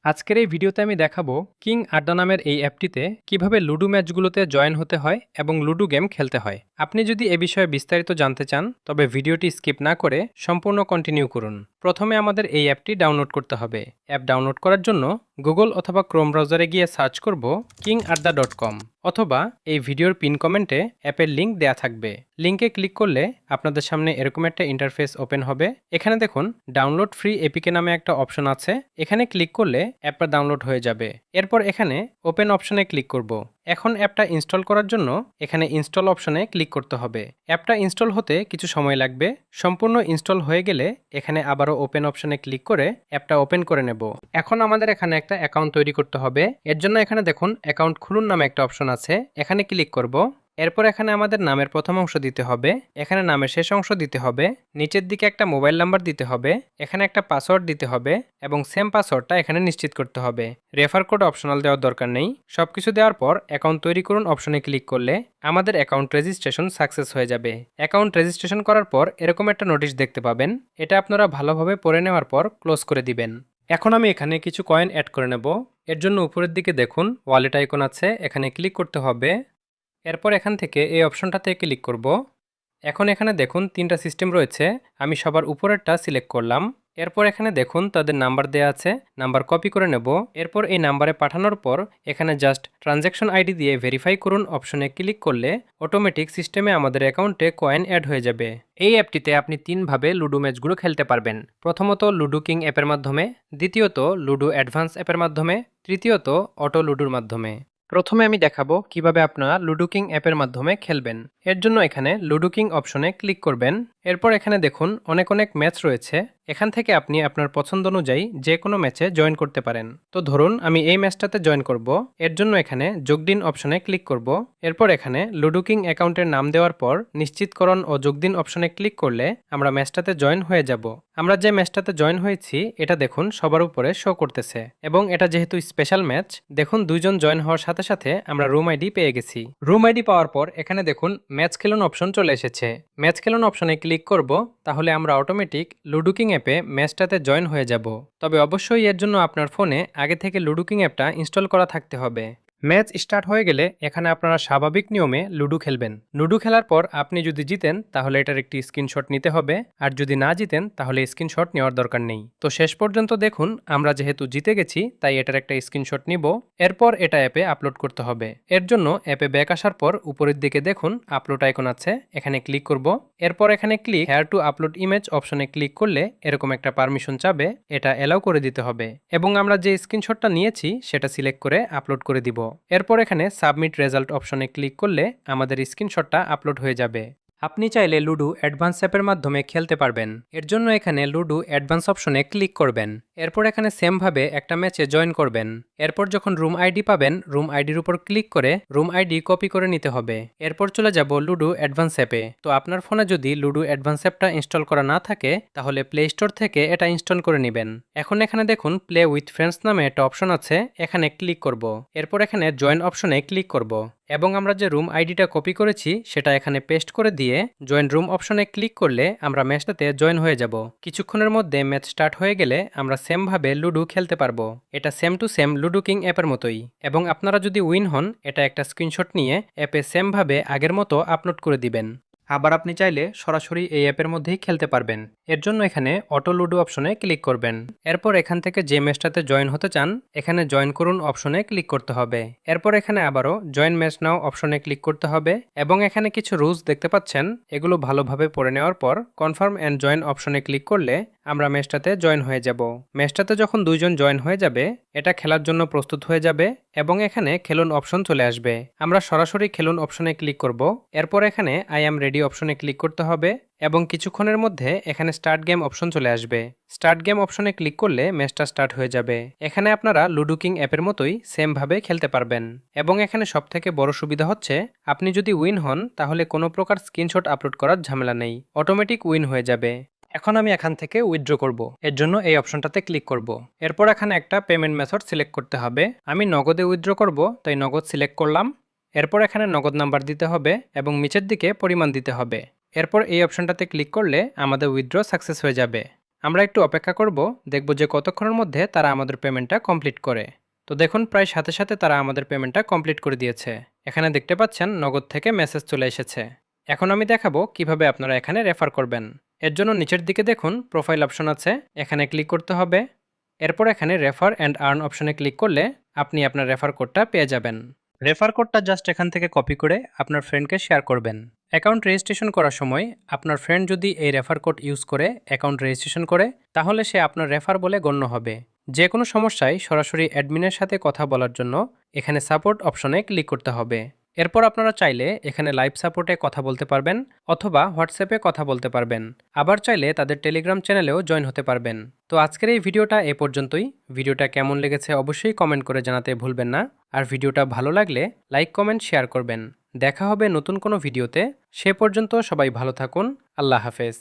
আজকের এই ভিডিওতে আমি দেখাবো কিং আড্ডা নামের এই অ্যাপটিতে কিভাবে লুডো ম্যাচগুলোতে জয়েন হতে হয় এবং লুডো গেম খেলতে হয়। আপনি যদি এ বিষয়ে বিস্তারিত জানতে চান তবে ভিডিওটি স্কিপ না করে সম্পূর্ণ কন্টিনিউ করুন। প্রথমে আমাদের এই অ্যাপটি ডাউনলোড করতে হবে। অ্যাপ ডাউনলোড করার জন্য গুগল অথবা ক্রোম ব্রাউজারে গিয়ে সার্চ করব kingadda.com অথবা এই ভিডিওর পিন কমেন্টে অ্যাপের লিঙ্ক দেয়া থাকবে। লিঙ্কে ক্লিক করলে আপনাদের সামনে এরকম একটা ইন্টারফেস ওপেন হবে। এখানে দেখুন ডাউনলোড ফ্রি এপিকে নামে একটা অপশন আছে। এখানে ক্লিক করলে অ্যাপটা ডাউনলোড হয়ে যাবে। এরপর এখানে ওপেন অপশনে ক্লিক করব। এখন অ্যাপটা ইনস্টল করার জন্য এখানে ইনস্টল অপশনে ক্লিক করতে হবে। অ্যাপটা ইনস্টল হতে কিছু সময় লাগবে। সম্পূর্ণ ইনস্টল হয়ে গেলে এখানে আবারও ওপেন অপশনে ক্লিক করে অ্যাপটা ওপেন করে নেব। এখন আমাদের এখানে একটা অ্যাকাউন্ট তৈরি করতে হবে। এর জন্য এখানে দেখুন অ্যাকাউন্ট খুলুন নামে একটা অপশন আছে। এখানে ক্লিক করব। এরপর এখানে আমাদের নামের প্রথম অংশ দিতে হবে, এখানে নামের শেষ অংশ দিতে হবে, নিচের দিকে একটা মোবাইল নাম্বার দিতে হবে, এখানে একটা পাসওয়ার্ড দিতে হবে এবং সেম পাসওয়ার্ডটা এখানে নিশ্চিত করতে হবে। রেফার কোড অপশনাল দেওয়ার দরকার নেই। সবকিছু দেওয়ার পর অ্যাকাউন্ট তৈরি করুন অপশনে ক্লিক করলে আমাদের অ্যাকাউন্ট রেজিস্ট্রেশন সাকসেস হয়ে যাবে। অ্যাকাউন্ট রেজিস্ট্রেশন করার পর এরকম একটা নোটিশ দেখতে পাবেন। এটা আপনারা ভালোভাবে পড়ে নেওয়ার পর ক্লোজ করে দিবেন। এখন আমি এখানে কিছু কয়েন অ্যাড করে নেব। এর জন্য উপরের দিকে দেখুন ওয়ালেট আইকন আছে, এখানে ক্লিক করতে হবে। এরপর এখান থেকে এই অপশনটাতে ক্লিক করব। এখন এখানে দেখুন তিনটা সিস্টেম রয়েছে, আমি সবার উপরেরটা সিলেক্ট করলাম। এরপর এখানে দেখুন তাদের নাম্বার দেয়া আছে, নাম্বার কপি করে নেব। এরপর এই নাম্বারে পাঠানোর পর এখানে জাস্ট ট্রানজ্যাকশন আইডি দিয়ে ভেরিফাই করুন অপশনে ক্লিক করলে অটোমেটিক সিস্টেমে আমাদের অ্যাকাউন্টে কয়েন অ্যাড হয়ে যাবে। এই অ্যাপটিতে আপনি তিনভাবে লুডো ম্যাচগুলো খেলতে পারবেন। প্রথমত লুডো কিং অ্যাপের মাধ্যমে, দ্বিতীয়ত লুডো অ্যাডভান্স অ্যাপের মাধ্যমে, তৃতীয়ত অটো লুডোর মাধ্যমে। প্রথমে আমি দেখাবো কিভাবে আপনারা লুডো কিং অ্যাপের মাধ্যমে খেলবেন। এর জন্য এখানে লুডো কিং অপশনে ক্লিক করবেন। এরপর এখানে দেখুন অনেক ম্যাচ রয়েছে। এখান থেকে আপনি আপনার পছন্দ অনুযায়ী যে কোনো ম্যাচে জয়েন করতে পারেন। তো ধরুন আমি এই ম্যাচটাতে জয়েন করব। এর জন্য এখানে যোগ দিন অপশনে ক্লিক করব। এরপর এখানে লুডো কিং অ্যাকাউন্টের নাম দেওয়ার পর নিশ্চিতকরণ ও যোগ দিন অপশনে ক্লিক করলে আমরা ম্যাচটাতে জয়েন হয়ে যাব। আমরা যে ম্যাচটাতে জয়েন হয়েছি এটা দেখুন সবার উপরে শো করতেছে এবং এটা যেহেতু স্পেশাল ম্যাচ, দেখুন দুইজন জয়েন হওয়ার সাথে সাথে আমরা রুম আইডি পেয়ে গেছি। রুম আইডি পাওয়ার পর এখানে দেখুন ম্যাচ খেলুন অপশন চলে এসেছে। ম্যাচ খেলুন অপশনে ক্লিক করব, তাহলে আমরা অটোমেটিক লুডো কিং অ্যাপে ম্যাচটাতে জয়েন হয়ে যাব। তবে অবশ্যই এর জন্য আপনার ফোনে আগে থেকে লুডো কিং অ্যাপটা ইনস্টল করা থাকতে হবে। ম্যাচ স্টার্ট হয়ে গেলে এখানে আপনারা স্বাভাবিক নিয়মে লুডো খেলবেন। লুডো খেলার পর আপনি যদি জিতেন তাহলে এটার একটি স্ক্রিনশট নিতে হবে, আর যদি না জিতেন তাহলে স্ক্রিনশট নেওয়ার দরকার নেই। তো শেষ পর্যন্ত দেখুন আমরা যেহেতু জিতে গেছি তাই এটার একটা স্ক্রিনশট নিব। এরপর এটা অ্যাপে আপলোড করতে হবে। এর জন্য অ্যাপে ব্যাক আসার পর উপরের দিকে দেখুন আপলোড আইকন আছে, এখানে ক্লিক করব। এরপর এখানে click here two upload image অপশনে ক্লিক করলে এরকম একটা পারমিশন চাবে, এটা অ্যালাউ করে দিতে হবে এবং আমরা যে স্ক্রিনশটটা নিয়েছি সেটা সিলেক্ট করে আপলোড করে দিব। এরপর এখানে সাবমিট রেজাল্ট অপশনে ক্লিক করলে আমাদের স্ক্রিনশটটা আপলোড হয়ে যাবে। আপনি চাইলে লুডো অ্যাডভান্স অ্যাপের মাধ্যমে খেলতে পারবেন। এর জন্য এখানে লুডো অ্যাডভান্স অপশনে ক্লিক করবেন। এরপর এখানে সেমভাবে একটা ম্যাচে জয়েন করবেন। এরপর যখন রুম আইডি পাবেন রুম আইডির উপর ক্লিক করে রুম আইডি কপি করে নিতে হবে। এরপর চলে যাব লুডো অ্যাডভান্স অ্যাপে। তো আপনার ফোনে যদি লুডো অ্যাডভান্স অ্যাপটা ইনস্টল করা না থাকে তাহলে প্লে স্টোর থেকে এটা ইনস্টল করে নেবেন। এখন এখানে দেখুন প্লে উইথ ফ্রেন্ডস নামে একটা অপশন আছে, এখানে ক্লিক করব। এরপর এখানে জয়েন অপশনে ক্লিক করব এবং আমরা যে রুম আইডিটা কপি করেছি সেটা এখানে পেস্ট করে দিয়ে জয়েন রুম অপশনে ক্লিক করলে আমরা ম্যাচটাতে জয়েন হয়ে যাব। কিছুক্ষণের মধ্যে ম্যাচ স্টার্ট হয়ে গেলে আমরা সেমভাবে লুডো খেলতে পারবো। এটা same to same ludo king অ্যাপের মতোই এবং আপনারা যদি উইন হন এটা একটা স্ক্রিনশট নিয়ে অ্যাপে সেমভাবে আগের মতো আপলোড করে দিবেন। আবার আপনি চাইলে সরাসরি এই অ্যাপের মধ্যেই খেলতে পারবেন। এর জন্য এখানে অটো লুডো অপশনে ক্লিক করবেন। এরপর এখান থেকে যে ম্যাচটাতে জয়েন হতে চান এখানে জয়েন করুন অপশনে ক্লিক করতে হবে। এরপর এখানে আবারও জয়েন ম্যাচ নাও অপশনে ক্লিক করতে হবে এবং এখানে কিছু রুলস দেখতে পাচ্ছেন, এগুলো ভালোভাবে পড়ে নেওয়ার পর কনফার্ম অ্যান্ড জয়েন অপশনে ক্লিক করলে আমরা ম্যাচটাতে জয়েন হয়ে যাব। ম্যাচটাতে যখন দুইজন জয়েন হয়ে যাবে এটা খেলার জন্য প্রস্তুত হয়ে যাবে এবং এখানে খেলুন অপশন চলে আসবে। আমরা সরাসরি খেলুন অপশনে ক্লিক করব। এরপর এখানে আই অ্যাম রেডি অপশনে ক্লিক করতে হবে এবং কিছুক্ষণের মধ্যে এখানে স্টার্ট গেম অপশন চলে আসবে। স্টার্ট গেম অপশনে ক্লিক করলে ম্যাচটা স্টার্ট হয়ে যাবে। এখানে আপনারা লুডো কিং অ্যাপের মতোই সেম ভাবে খেলতে পারবেন এবং এখানে সবথেকে বড় সুবিধা হচ্ছে আপনি যদি উইন হন তাহলে কোনো প্রকার স্ক্রিনশট আপলোড করার ঝামেলা নেই, অটোমেটিক উইন হয়ে যাবে। এখন আমি এখান থেকে উইথড্র করব। এর জন্য এই অপশনটাতে ক্লিক করব। এরপর এখানে একটা পেমেন্ট মেথড সিলেক্ট করতে হবে। আমি নগদে উইথড্র করব তাই নগদ সিলেক্ট করলাম। এরপর এখানে নগদ নাম্বার দিতে হবে এবং নিচের দিকে পরিমাণ দিতে হবে। এরপর এই অপশনটাতে ক্লিক করলে আমাদের উইথড্র সাকসেস হয়ে যাবে। আমরা একটু অপেক্ষা করব, দেখব যে কতক্ষণের মধ্যে তারা আমাদের পেমেন্টটা কমপ্লিট করে। তো দেখুন প্রায় সাথে সাথে তারা আমাদের পেমেন্টটা কমপ্লিট করে দিয়েছে। এখানে দেখতে পাচ্ছেন নগদ থেকে মেসেজ চলে এসেছে। এখন আমি দেখাবো কিভাবে আপনারা এখানে রেফার করবেন। এর জন্য নিচের দিকে দেখুন প্রোফাইল অপশন আছে, এখানে ক্লিক করতে হবে। এরপর এখানে রেফার অ্যান্ড আর্ন অপশনে ক্লিক করলে আপনি আপনার রেফার কোডটা পেয়ে যাবেন। রেফার কোডটা জাস্ট এখান থেকে কপি করে আপনার ফ্রেন্ডকে শেয়ার করবেন। অ্যাকাউন্ট রেজিস্ট্রেশন করার সময় আপনার ফ্রেন্ড যদি এই রেফার কোড ইউজ করে অ্যাকাউন্ট রেজিস্ট্রেশন করে, তাহলে সে আপনার রেফার বলে গণ্য হবে। যে কোনো সমস্যায় সরাসরি অ্যাডমিনের সাথে কথা বলার জন্য এখানে সাপোর্ট অপশনে ক্লিক করতে হবে। এরপর আপনারা চাইলে এখানে লাইভ সাপোর্টে কথা বলতে পারবেন অথবা হোয়াটসঅ্যাপে কথা বলতে পারবেন। আবার চাইলে তাদের টেলিগ্রাম চ্যানেলেও জয়েন হতে পারবেন। তো আজকের এই ভিডিওটা এ পর্যন্তই। ভিডিওটা কেমন লেগেছে অবশ্যই কমেন্ট করে জানাতে ভুলবেন না। আর ভিডিওটা ভালো লাগলে লাইক কমেন্ট শেয়ার করবেন। দেখা হবে নতুন কোনো ভিডিওতে। সে পর্যন্ত সবাই ভালো থাকুন। আল্লাহ হাফেজ।